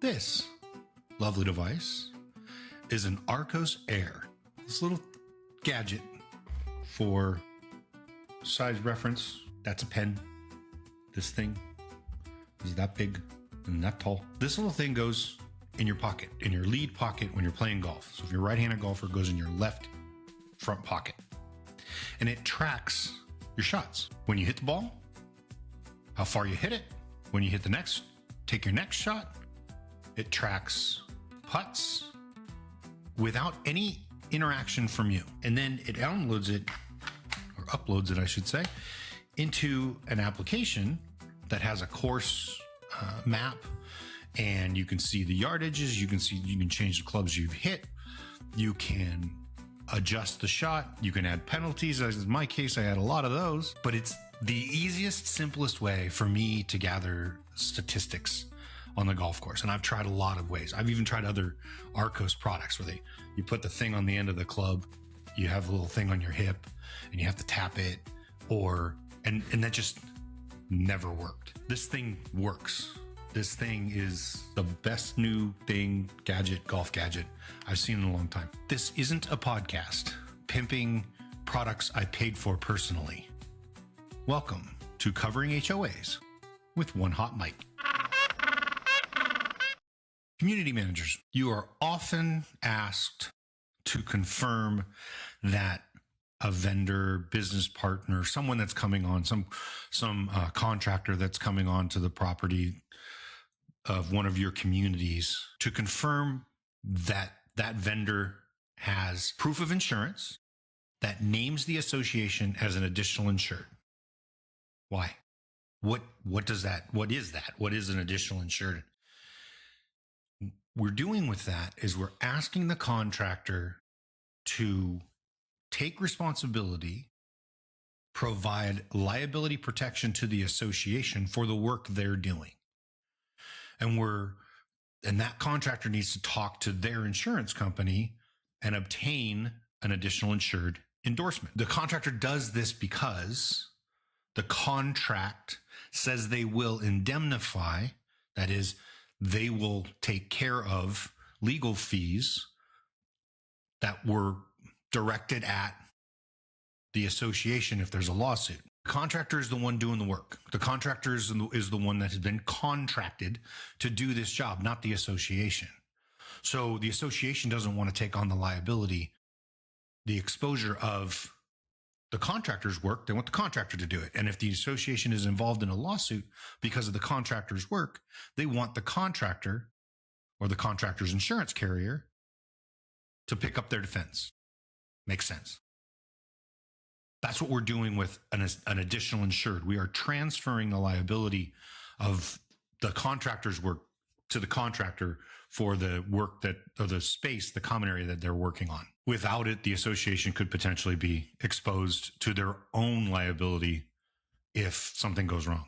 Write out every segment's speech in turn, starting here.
This lovely device is an Arcos Air. This little gadget for size reference. That's a pen. This thing is that big and that tall. This little thing goes in your pocket, in your lead pocket when you're playing golf. So if you're a right-handed golfer, it goes in your left front pocket. And it tracks your shots. When you hit the ball, how far you hit it. When you hit take your next shot. It tracks putts without any interaction from you. And then it downloads it, or uploads it, I should say, into an application that has a course map, and you can see the yardages. You can change the clubs you've hit. You can adjust the shot. You can add penalties. As in my case, I had a lot of those, but it's the easiest, simplest way for me to gather statistics on the golf course. And I've tried a lot of ways. I've even tried other Arcos products where you put the thing on the end of the club, you have a little thing on your hip and you have to tap it, and that just never worked. This thing works. This thing is the best new golf gadget I've seen in a long time. This isn't a podcast pimping products I paid for personally. Welcome to Covering HOAs with One Hot Mic. Community managers, you are often asked to confirm that a vendor, business partner, someone that's coming on, some contractor that's coming on to the property of one of your communities, to confirm that that vendor has proof of insurance that names the association as an additional insured. Why? What is that? What is an additional insured? We're doing with that is we're asking the contractor to take responsibility, provide liability protection to the association for the work they're doing. And that contractor needs to talk to their insurance company and obtain an additional insured endorsement. The contractor does this because the contract says they will indemnify, that is, they will take care of legal fees that were directed at the association if there's a lawsuit. The contractor is the one doing the work. The contractor is the one that has been contracted to do this job, not the association. So the association doesn't want to take on the liability, the exposure of the contractor's work. They want the contractor to do it. And if the association is involved in a lawsuit because of the contractor's work, they want the contractor or the contractor's insurance carrier to pick up their defense. Makes sense. That's what we're doing with an additional insured. We are transferring the liability of the contractor's work to the contractor for the work or the space, the common area that they're working on. Without it, the association could potentially be exposed to their own liability if something goes wrong.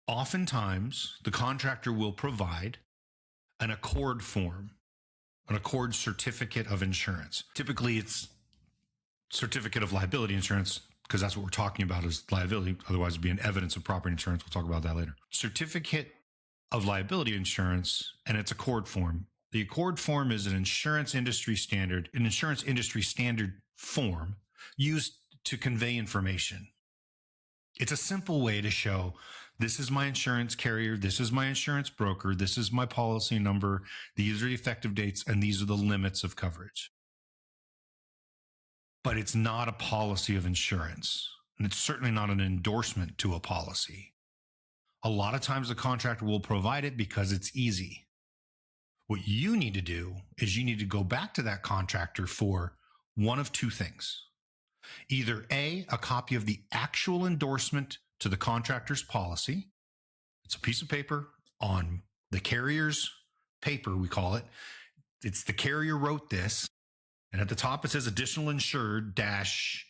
Oftentimes, the contractor will provide an accord form, an accord certificate of insurance. Typically, it's certificate of liability insurance, because that's what we're talking about is liability. Otherwise, it'd be an evidence of property insurance. We'll talk about that later. Certificate of liability insurance, and it's accord form. The accord form is an insurance industry standard form used to convey information. It's a simple way to show this is my insurance carrier, this is my insurance broker, this is my policy number, these are the effective dates, and these are the limits of coverage. But it's not a policy of insurance, and it's certainly not an endorsement to a policy. A lot of times the contractor will provide it because it's easy. What you need to do is you need to go back to that contractor for one of two things. Either A, a copy of the actual endorsement to the contractor's policy. It's a piece of paper on the carrier's paper, we call it. It's the carrier wrote this. And at the top, it says additional insured dash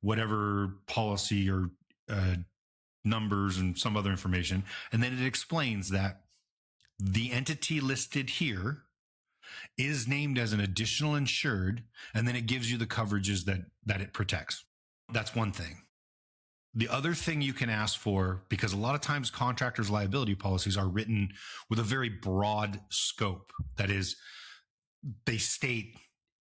whatever policy or numbers and some other information. And then it explains that the entity listed here is named as an additional insured, and then it gives you the coverages that it protects. That's one thing. The other thing you can ask for, because a lot of times contractors' liability policies are written with a very broad scope. That is, they state,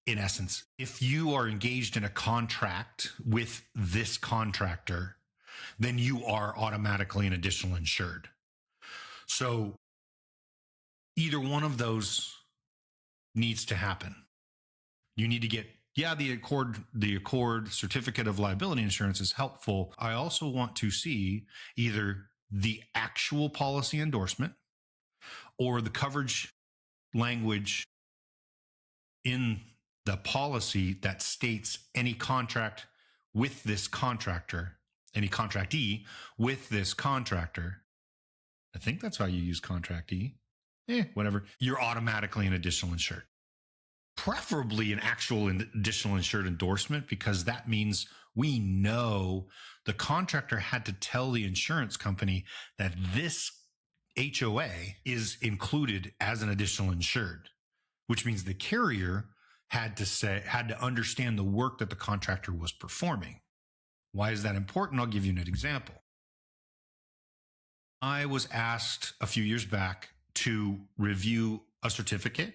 in essence, if you are engaged in a contract with this contractor, then you are automatically an additional insured. So either one of those needs to happen. You need to get, the Accord certificate of liability insurance is helpful. I also want to see either the actual policy endorsement or the coverage language in the policy that states any contract with this contractor, any contractee with this contractor. I think that's how you use contractee. Whatever. You're automatically an additional insured. Preferably an actual additional insured endorsement, because that means we know the contractor had to tell the insurance company that this HOA is included as an additional insured, which means the carrier had to understand the work that the contractor was performing. Why is that important? I'll give you an example. I was asked a few years back to review a certificate,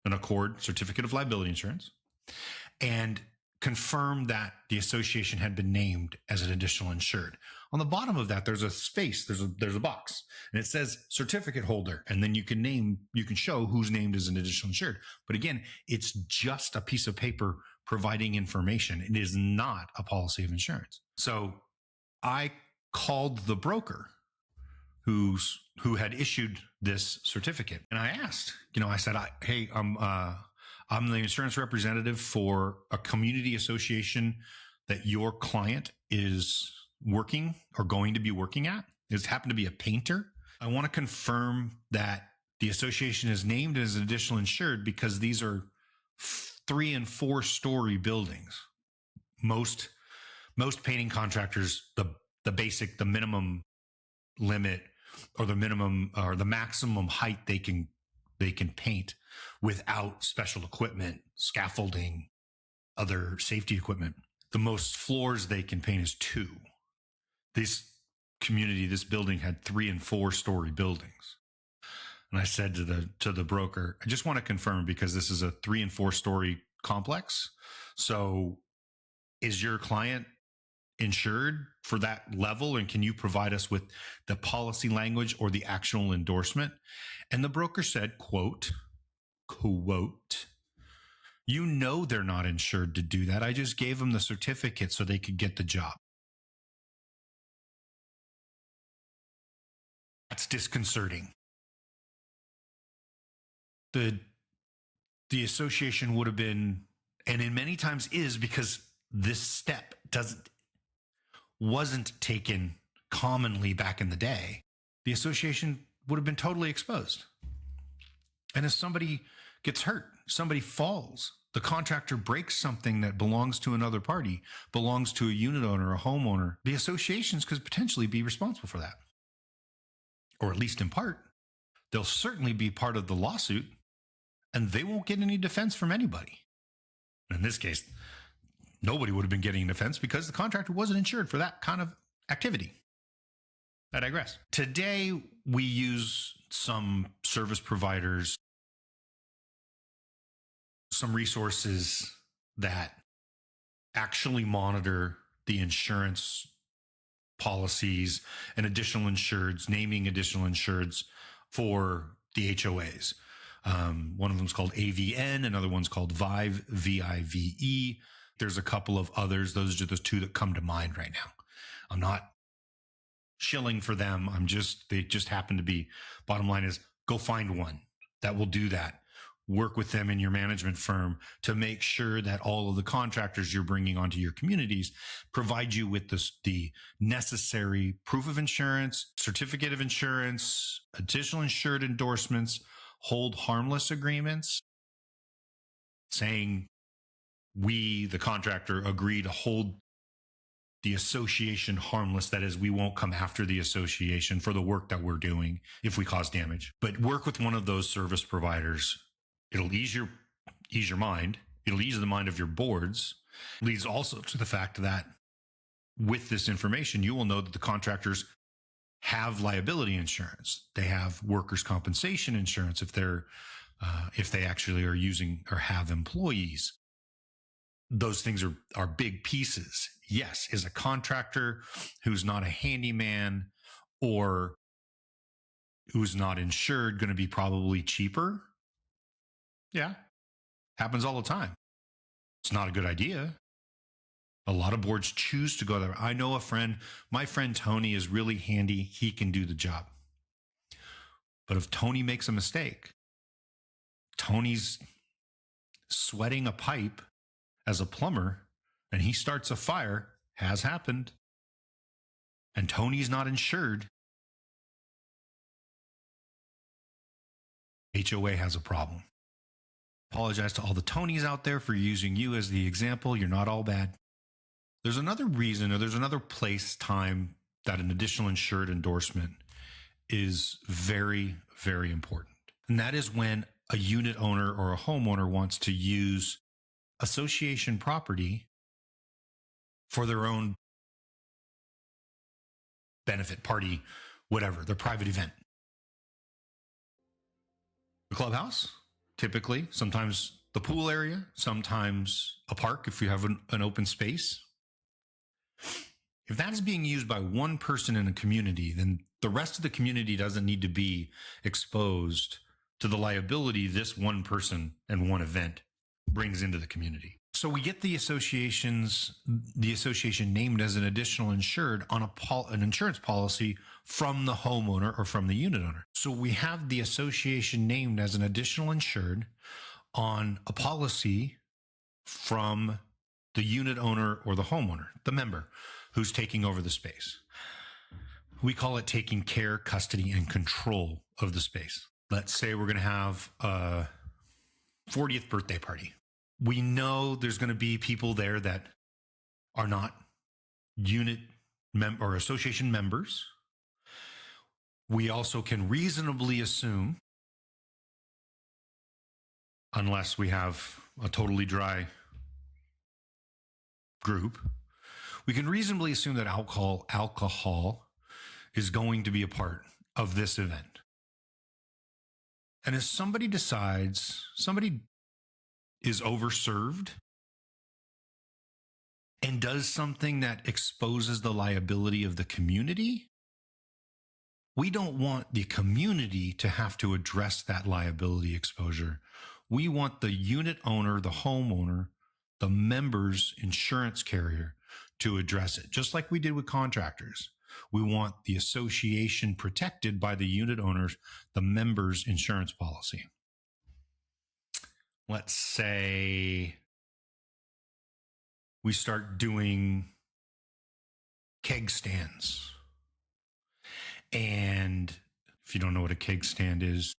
an Accord certificate of liability insurance, and confirm that the association had been named as an additional insured. On the bottom of that, there's a space, there's a box, and it says certificate holder, and then you can show who's named as an additional insured. But again, it's just a piece of paper providing information. It is not a policy of insurance. So I called the broker who had issued this certificate, and I asked, I said, hey, I'm the insurance representative for a community association that your client is working or going to be working at. It happened to be a painter. I want to confirm that the association is named as an additional insured because these are 3- and 4-story buildings. Most painting contractors, the minimum limit or the maximum height they can paint without special equipment, scaffolding, other safety equipment. The most floors they can paint is 2. This building had 3- and 4-story buildings. And I said to the broker, I just want to confirm, because this is a 3- and 4-story complex. So is your client insured for that level? And can you provide us with the policy language or the actual endorsement? And the broker said, quote, they're not insured to do that. I just gave them the certificate so they could get the job. That's disconcerting. The association would have been, and in many times is, because this step wasn't taken commonly back in the day, the association would have been totally exposed. And if somebody gets hurt, somebody falls, the contractor breaks something that belongs to another party, belongs to a unit owner, a homeowner, the associations could potentially be responsible for that. Or at least in part. They'll certainly be part of the lawsuit, and they won't get any defense from anybody. In this case, nobody would have been getting defense because the contractor wasn't insured for that kind of activity. I digress. Today, we use some service providers, some resources that actually monitor the insurance policies and additional insureds, naming additional insureds for the HOAs. One of them is called AVN, another one's called Vive, VIVE. There's a couple of others. Those are the 2 that come to mind right now. I'm not shilling for them. They just happen to be. Bottom line is, go find one that will do that. Work with them in your management firm to make sure that all of the contractors you're bringing onto your communities provide you with the necessary proof of insurance, certificate of insurance, additional insured endorsements, hold harmless agreements, saying we, the contractor, agree to hold the association harmless. That is, we won't come after the association for the work that we're doing if we cause damage. But work with one of those service providers. It'll ease your mind. It'll ease the mind of your boards. It leads also to the fact that with this information, you will know that the contractors have liability insurance. They have workers' compensation insurance if they actually are using or have employees. Those things are big pieces. Yes, is a contractor who's not a handyman or who's not insured going to be probably cheaper? Yeah, happens all the time. It's not a good idea. A lot of boards choose to go there. I know a friend, my friend Tony is really handy. He can do the job. But if Tony makes a mistake, Tony's sweating a pipe as a plumber and he starts a fire, has happened, and Tony's not insured, HOA has a problem. Apologize to all the Tonys out there for using you as the example. You're not all bad. There's another reason, or there's another place, time that an additional insured endorsement is very, very important. And that is when a unit owner or a homeowner wants to use association property for their own benefit, party, whatever, their private event. The clubhouse, typically, sometimes the pool area, sometimes a park if you have an open space. If that is being used by one person in a community, then the rest of the community doesn't need to be exposed to the liability this one person and one event brings into the community. So we get the association named as an additional insured on an insurance policy from the homeowner or from the unit owner. So we have the association named as an additional insured on a policy from the unit owner or the homeowner, the member who's taking over the space. We call it taking care, custody, and control of the space. Let's say we're going to have a 40th birthday party. We know there's going to be people there that are not unit or association members. We also can reasonably assume, unless we have a totally dry group, we can reasonably assume that alcohol is going to be a part of this event. And if somebody decides, somebody is overserved and does something that exposes the liability of the community, we don't want the community to have to address that liability exposure. We want the unit owner, the homeowner, the member's insurance carrier to address it, just like we did with contractors. We want the association protected by the unit owners, the member's insurance policy. Let's say we start doing keg stands. And if you don't know what a keg stand is,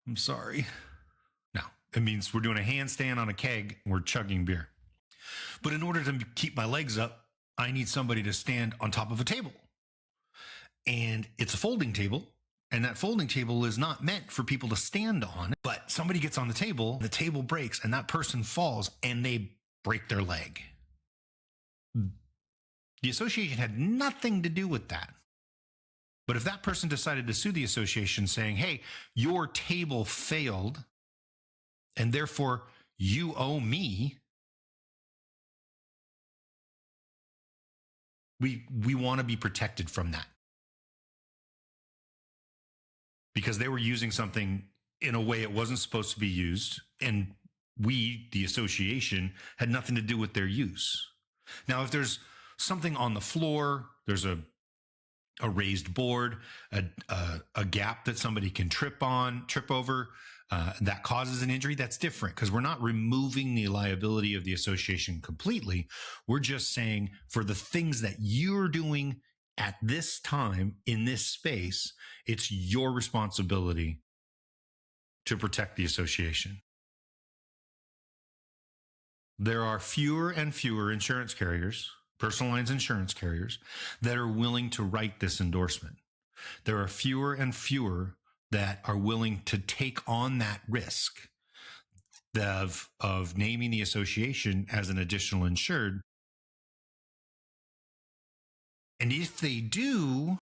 I'm sorry. No, it means we're doing a handstand on a keg and we're chugging beer. But in order to keep my legs up, I need somebody to stand on top of a table. And it's a folding table. And that folding table is not meant for people to stand on, but somebody gets on the table breaks, and that person falls and they break their leg. The association had nothing to do with that. But if that person decided to sue the association saying, hey, your table failed, and therefore you owe me, we want to be protected from that. Because they were using something in a way it wasn't supposed to be used, and we, the association, had nothing to do with their use. Now, if there's something on the floor, there's a raised board, a gap that somebody can trip over, that causes an injury, that's different, because we're not removing the liability of the association completely. We're just saying for the things that you're doing at this time in this space, it's your responsibility to protect the association. There are fewer and fewer insurance carriers, personal lines insurance carriers, that are willing to write this endorsement. There are fewer and fewer that are willing to take on that risk of naming the association as an additional insured And if they do,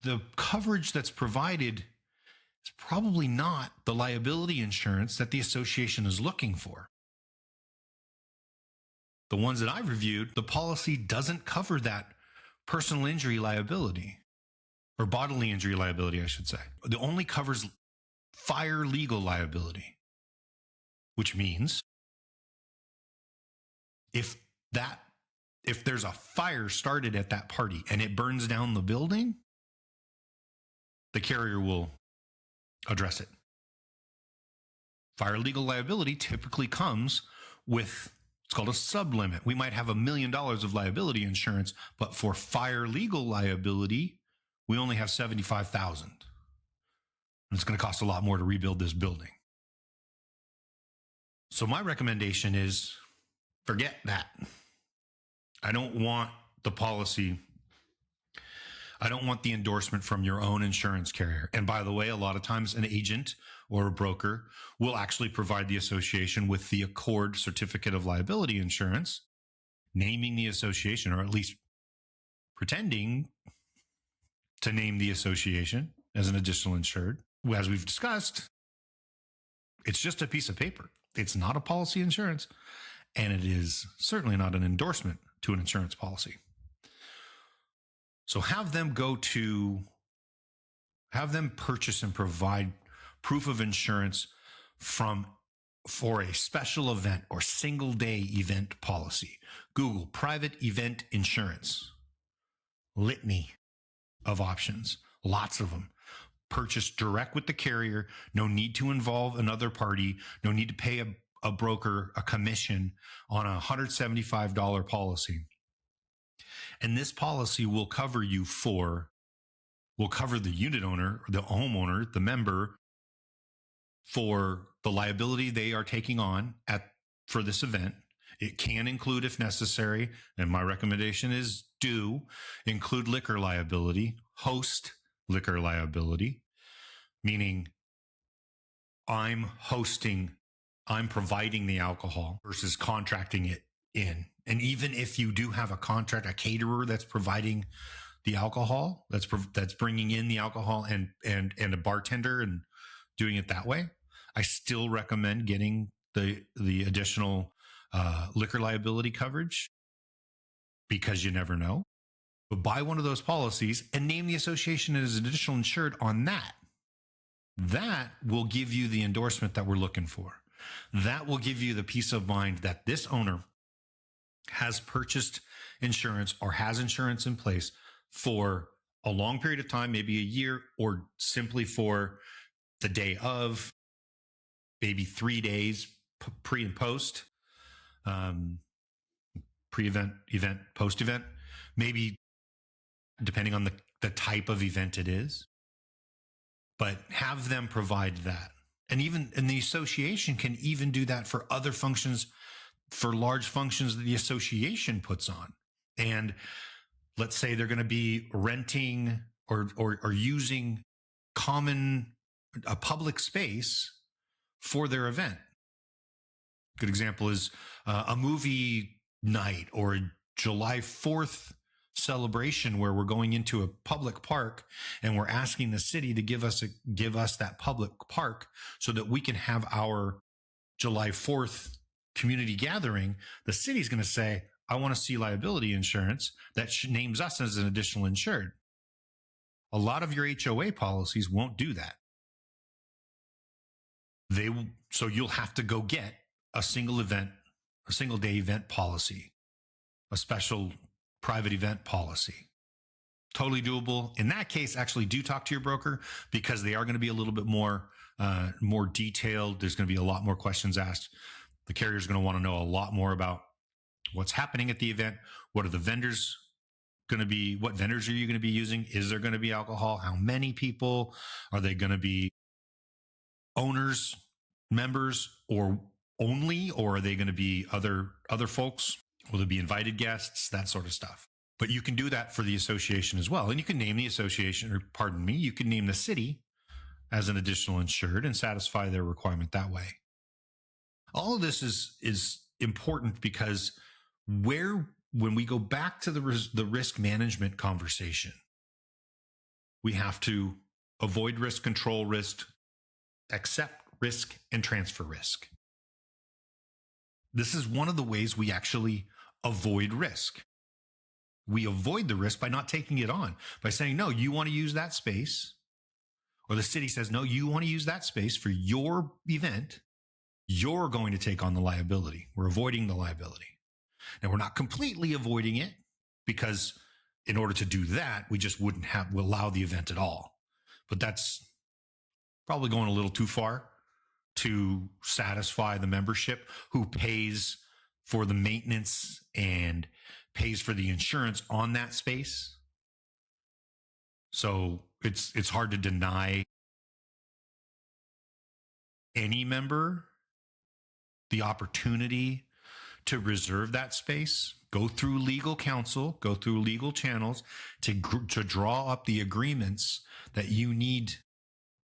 the coverage that's provided is probably not the liability insurance that the association is looking for. The ones that I've reviewed, the policy doesn't cover that personal injury liability, or bodily injury liability, I should say. It only covers fire legal liability, which means if there's a fire started at that party and it burns down the building, the carrier will address it. Fire legal liability typically comes with, it's called a sublimit. We might have $1 million of liability insurance, but for fire legal liability, we only have $75,000. And it's going to cost a lot more to rebuild this building. So my recommendation is forget that. I don't want the policy. I don't want the endorsement from your own insurance carrier. And by the way, a lot of times an agent or a broker will actually provide the association with the Accord certificate of liability insurance, naming the association, or at least pretending to name the association as an additional insured. As we've discussed, it's just a piece of paper. It's not a policy insurance, and it is certainly not an endorsement to an insurance policy. So have them purchase and provide proof of insurance for a special event or single day event policy. Google private event insurance. Litany of options, lots of them. Purchase direct with the carrier. No need to involve another party. No need to pay a broker a commission on a $175 policy. And this policy will cover the unit owner, the homeowner, the member, for the liability they are taking on for this event. It can include, if necessary, and my recommendation is include liquor liability, host liquor liability, meaning I'm providing the alcohol versus contracting it in. And even if you do have a caterer that's providing the alcohol, that's bringing in the alcohol and a bartender and doing it that way, I still recommend getting the additional liquor liability coverage, because you never know. But buy one of those policies and name the association as an additional insured on that. That will give you the endorsement that we're looking for. That will give you the peace of mind that this owner has purchased insurance or has insurance in place for a long period of time, maybe a year, or simply for the day of, maybe 3 days pre and post, pre-event, event, post-event, maybe depending on the type of event it is. But have them provide that. And the association can even do that for other functions, for large functions that the association puts on. And let's say they're going to be renting or using a public space for their event. Good example is a movie night or a July 4th celebration where we're going into a public park and we're asking the city to give us that public park so that we can have our July 4th community gathering. The city's going to say, I want to see liability insurance that names us as an additional insured. A lot of your HOA policies won't do that. So you'll have to go get a single day event policy, a special private event policy. Totally doable. In that case, actually do talk to your broker, because they are going to be a little bit more detailed. There's going to be a lot more questions asked. The carrier is going to want to know a lot more about what's happening at the event. What are the vendors going to be? What vendors are you going to be using? Is there going to be alcohol? How many people? Are they going to be owners, members, or only? Or are they going to be other folks? Will there be invited guests? That sort of stuff. But you can do that for the association as well. And you can name the association, you can name the city as an additional insured and satisfy their requirement that way. All of this is important because where when we go back to the risk management conversation, we have to avoid risk, control risk, accept risk, and transfer risk. This is one of the ways we actually avoid risk. We avoid the risk by not taking it on, by saying, no, you want to use that space, or the city says, no, you want to use that space for your event. You're going to take on the liability. We're avoiding the liability. Now, we're not completely avoiding it, because in order to do that, we just wouldn't allow the event at all. But that's probably going a little too far to satisfy the membership who pays for the maintenance and pays for the insurance on that space. So it's hard to deny any member the opportunity to reserve that space, go through legal counsel, go through legal channels to draw up the agreements that you need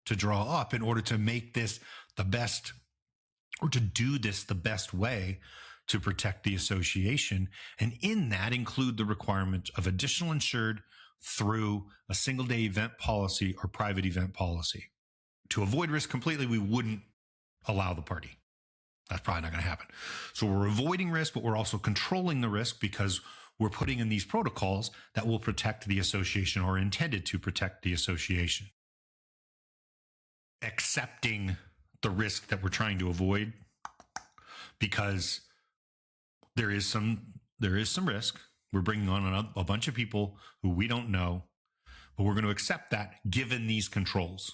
to draw up in order to make this the best, or to do this the best way to protect the association. And in that include the requirement of additional insured through a single day event policy or private event policy. To avoid risk completely, we wouldn't allow the party. That's probably not going to happen. So we're avoiding risk, but we're also controlling the risk because we're putting in these protocols that will protect the association, or intended to protect the association. Accepting the risk that we're trying to avoid, because there is some risk. We're bringing on a bunch of people who we don't know, but we're going to accept that given these controls.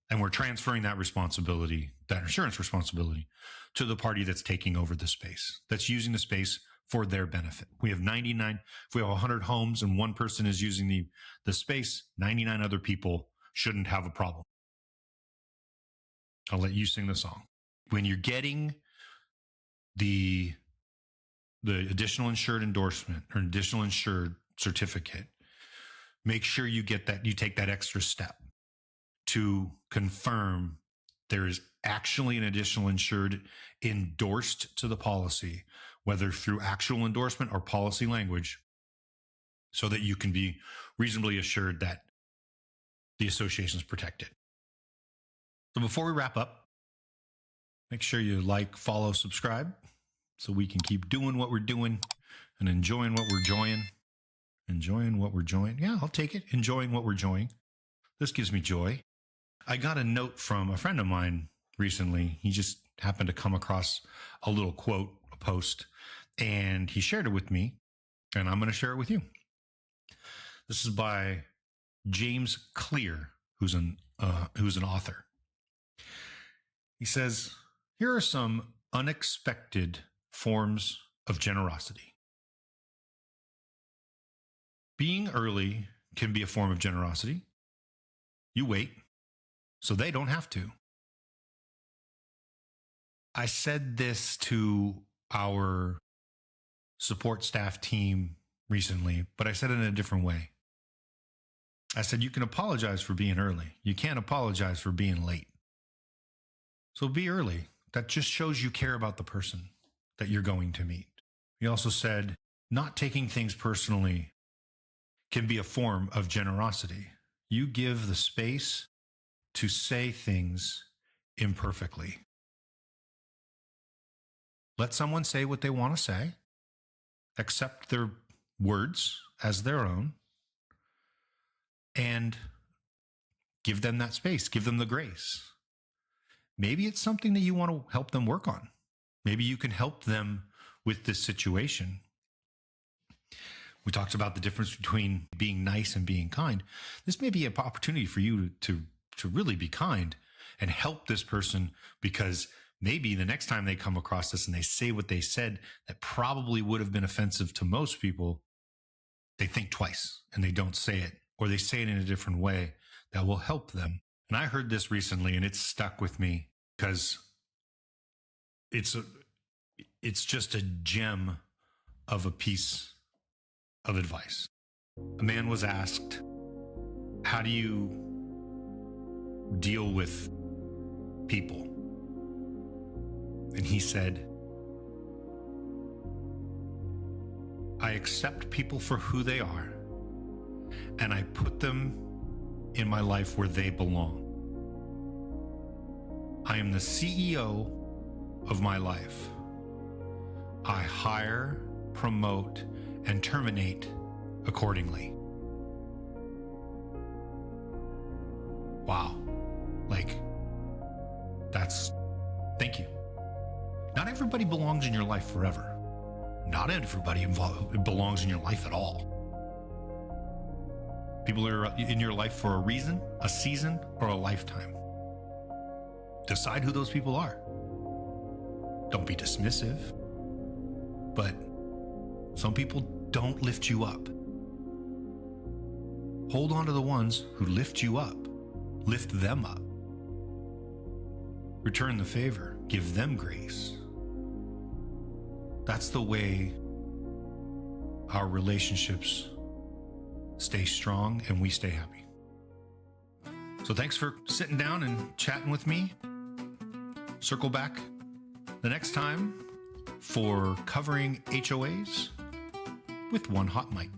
And we're transferring that responsibility, that insurance responsibility, to the party that's taking over the space, that's using the space for their benefit. We have 99, if we have 100 homes and one person is using the space, 99 other people shouldn't have a problem. I'll let you sing the song. When you're getting the additional insured endorsement or additional insured certificate, make sure you get that, you take that extra step to confirm there is actually an additional insured endorsed to the policy, whether through actual endorsement or policy language, so that you can be reasonably assured that the association is protected. So before we wrap up, make sure you like, follow, subscribe, so we can keep doing what we're doing and enjoying what we're enjoying. Enjoying what we're enjoying. Yeah, I'll take it. Enjoying what we're enjoying. This gives me joy. I got a note from a friend of mine recently. He just happened to come across a little quote, a post, and he shared it with me, and I'm going to share it with you. This is by James Clear, who's an author. He says, here are some unexpected forms of generosity. Being early can be a form of generosity. You wait, so they don't have to. I said this to our support staff team recently, but I said it in a different way. I said, you can apologize for being early. You can't apologize for being late. So be early. That just shows you care about the person that you're going to meet. He also said, not taking things personally can be a form of generosity. You give the space to say things imperfectly. Let someone say what they want to say, accept their words as their own, and give them that space, give them the grace. Maybe it's something that you want to help them work on. Maybe you can help them with this situation. We talked about the difference between being nice and being kind. This may be an opportunity for you to really be kind and help this person, because maybe the next time they come across this and they say what they said that probably would have been offensive to most people, they think twice and they don't say it, or they say it in a different way that will help them. And I heard this recently and it's stuck with me because it's just a gem of a piece of advice. A man was asked, how do you deal with people? And he said, I accept people for who they are, and I put them in my life where they belong. I am the CEO of my life. I hire, promote, and terminate accordingly. Wow. Thank you. Not everybody belongs in your life forever. Not everybody belongs in your life at all. People are in your life for a reason, a season, or a lifetime. Decide who those people are. Don't be dismissive, but some people don't lift you up. Hold on to the ones who lift you up. Lift them up. Return the favor. Give them grace. That's the way our relationships stay strong and we stay happy. So thanks for sitting down and chatting with me. Circle back the next time for covering HOAs with one hot mic.